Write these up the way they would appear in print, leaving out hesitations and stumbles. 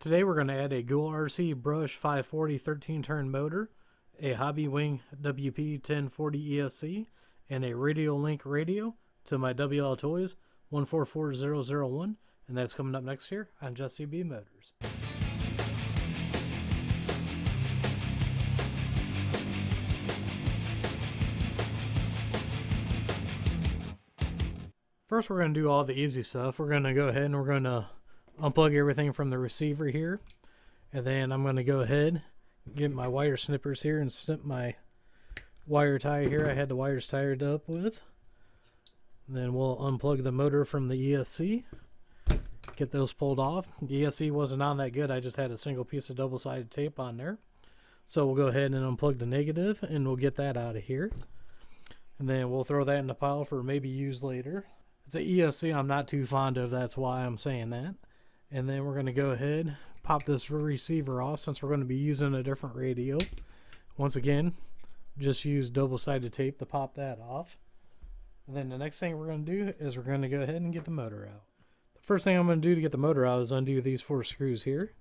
Today we're going to add a Goolrc Brush 540 13-turn motor, a Hobbywing WP1040 ESC, and a RadioLink radio to my Wltoys 144001, and that's coming up next here on Jesse B Motors. First, we're going to do all the easy stuff. We're going to go ahead and we're going to unplug everything from the receiver here. And then I'm going to go ahead and get my wire snippers here and snip my wire tie here I had the wires tied up with. And then we'll unplug the motor from the ESC. Get those pulled off. The ESC wasn't on that good. I just had a single piece of double-sided tape on there. So we'll go ahead and unplug the negative and we'll get that out of here. And then we'll throw that in the pile for maybe use later. It's an ESC I'm not too fond of, that's why I'm saying that. And then we're going to go ahead, pop this receiver off since we're going to be using a different radio. Once again, just use double-sided tape to pop that off. And then the next thing we're going to do is we're going to go ahead and get the motor out. The first thing I'm going to do to get the motor out is undo these 4 screws here.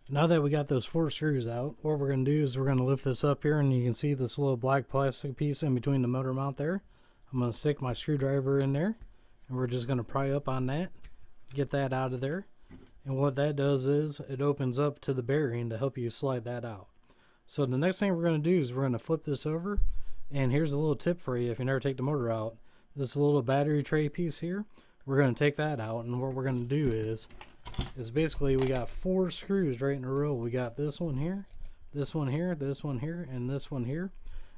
Now that we got those 4 screws out, what we're going to do is we're going to lift this up here, and you can see this little black plastic piece in between the motor mount there. I'm going to stick my screwdriver in there, and we're just going to pry up on that, get that out of there. And what that does is it opens up to the bearing to help you slide that out. So the next thing we're going to do is we're going to flip this over, and here's a little tip for you if you never take the motor out. This little battery tray piece here, we're going to take that out, and what we're going to do is basically we got 4 screws right in a row. We got this one here, this one here, this one here, and this one here.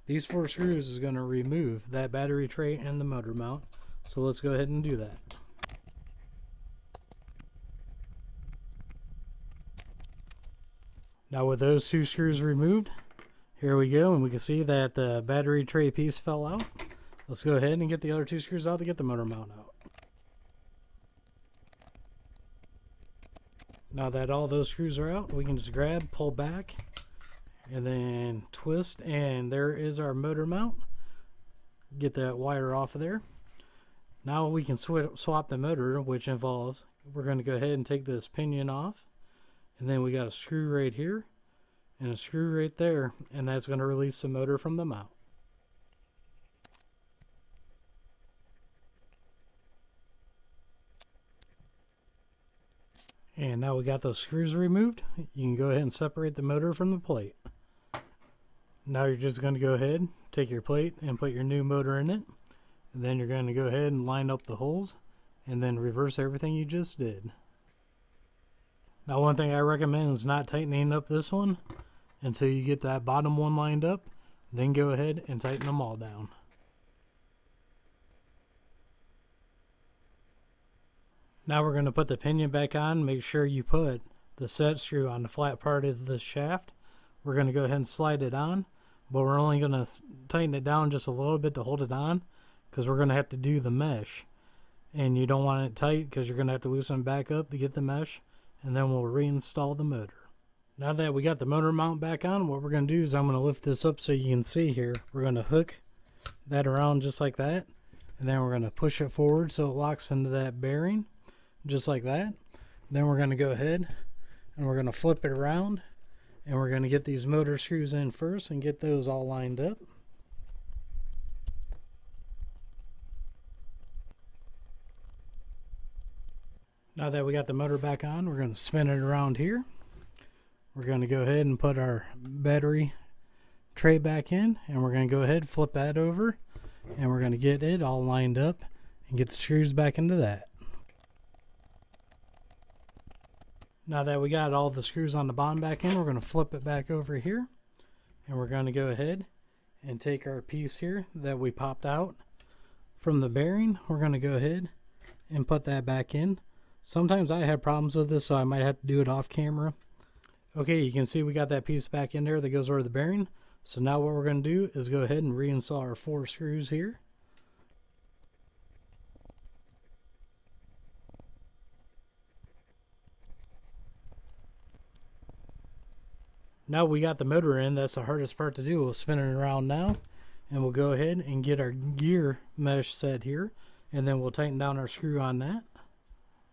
These 4 screws is going to remove that battery tray and the motor mount. So let's go ahead and do that. Now with those 2 screws removed, here we go, and we can see that the battery tray piece fell out. Let's go ahead and get the other 2 screws out to get the motor mount out. Now that all those screws are out, we can just grab, pull back, and then twist, and there is our motor mount. Get that wire off of there. Now we can swap the motor, which involves, we're going to go ahead and take this pinion off, and then we got a screw right here, and a screw right there, and that's going to release the motor from the mount. And now we got those screws removed, you can go ahead and separate the motor from the plate. Now you're just going to go ahead, take your plate and put your new motor in it. And then you're going to go ahead and line up the holes and then reverse everything you just did. Now one thing I recommend is not tightening up this one until you get that bottom one lined up. Then go ahead and tighten them all down. Now we're going to put the pinion back on. Make sure you put the set screw on the flat part of the shaft. We're going to go ahead and slide it on, but we're only going to tighten it down just a little bit to hold it on because we're going to have to do the mesh. And you don't want it tight because you're going to have to loosen it back up to get the mesh, and then we'll reinstall the motor. Now that we got the motor mount back on, what we're going to do is I'm going to lift this up so you can see here. We're going to hook that around just like that, and then we're going to push it forward so it locks into that bearing. Just like that. Then we're going to go ahead and we're going to flip it around, and we're going to get these motor screws in first and get those all lined up. Now that we got the motor back on, we're going to spin it around here. We're going to go ahead and put our battery tray back in, and we're going to go ahead and flip that over, and we're going to get it all lined up and get the screws back into that. Now that we got all the screws on the bottom back in, we're going to flip it back over here, and we're going to go ahead and take our piece here that we popped out from the bearing. We're going to go ahead and put that back in. Sometimes I have problems with this, so I might have to do it off camera. Okay, you can see we got that piece back in there that goes over the bearing. So now what we're going to do is go ahead and reinstall our 4 screws here. Now we got the motor in. That's the hardest part to do. We'll spin it around now, and we'll go ahead and get our gear mesh set here, and then we'll tighten down our screw on that.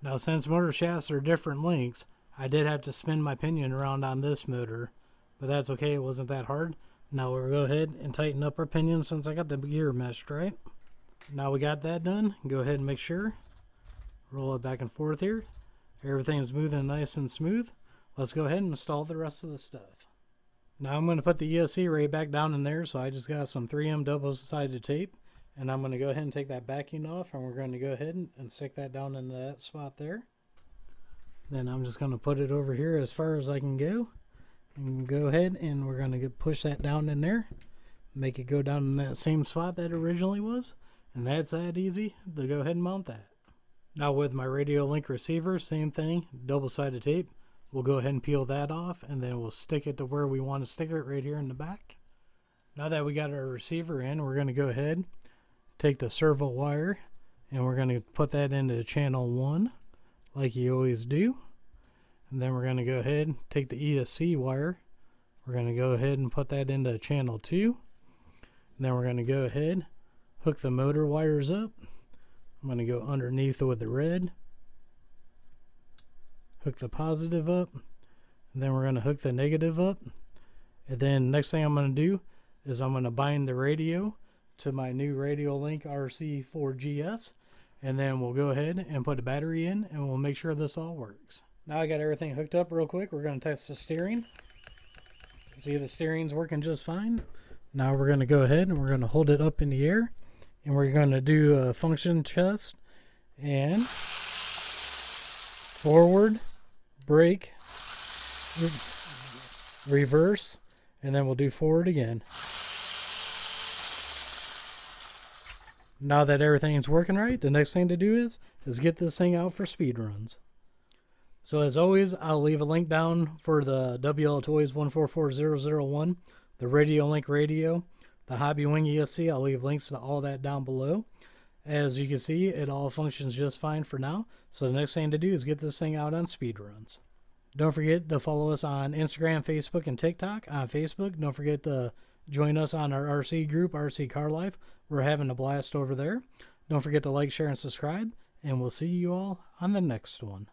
Now since motor shafts are different lengths, I did have to spin my pinion around on this motor, but that's okay, it wasn't that hard. Now we'll go ahead and tighten up our pinion since I got the gear meshed right. Now we got that done, go ahead and make sure, roll it back and forth here. Everything's moving nice and smooth. Let's go ahead and install the rest of the stuff. Now I'm going to put the ESC right back down in there, so I just got some 3M double-sided tape, and I'm going to go ahead and take that backing off, and we're going to go ahead and stick that down into that spot there. Then I'm just going to put it over here as far as I can go, and go ahead and we're going to push that down in there, make it go down in that same spot that it originally was, and that's that easy to go ahead and mount that. Now with my RadioLink receiver, same thing, double-sided tape. We'll go ahead and peel that off, and then we'll stick it to where we want to stick it right here in the back. Now that we got our receiver in, we're going to go ahead, take the servo wire, and we're going to put that into channel 1 like you always do. And then we're going to go ahead and take the ESC wire, we're going to go ahead and put that into channel 2. And then we're going to go ahead, hook the motor wires up. I'm going to go underneath with the red, hook the positive up, and then we're going to hook the negative up. And then next thing I'm going to do is I'm going to bind the radio to my new RadioLink RC4GS, and then we'll go ahead and put a battery in, and we'll make sure this all works. Now I got everything hooked up real quick. We're going to test the steering. See, the steering's working just fine. Now we're going to go ahead and we're going to hold it up in the air, and we're going to do a function test, and forward, brake, reverse, and then we'll do forward again. Now that everything's working right, the next thing to do is get this thing out for speed runs. So as always, I'll leave a link down for the Wltoys 144001, the RadioLink Radio, the Hobbywing ESC. I'll leave links to all that down below. As you can see, it all functions just fine for now. So the next thing to do is get this thing out on speed runs. Don't forget to follow us on Instagram, Facebook, and TikTok. On Facebook, don't forget to join us on our RC group, RC Car Life. We're having a blast over there. Don't forget to like, share, and subscribe. And we'll see you all on the next one.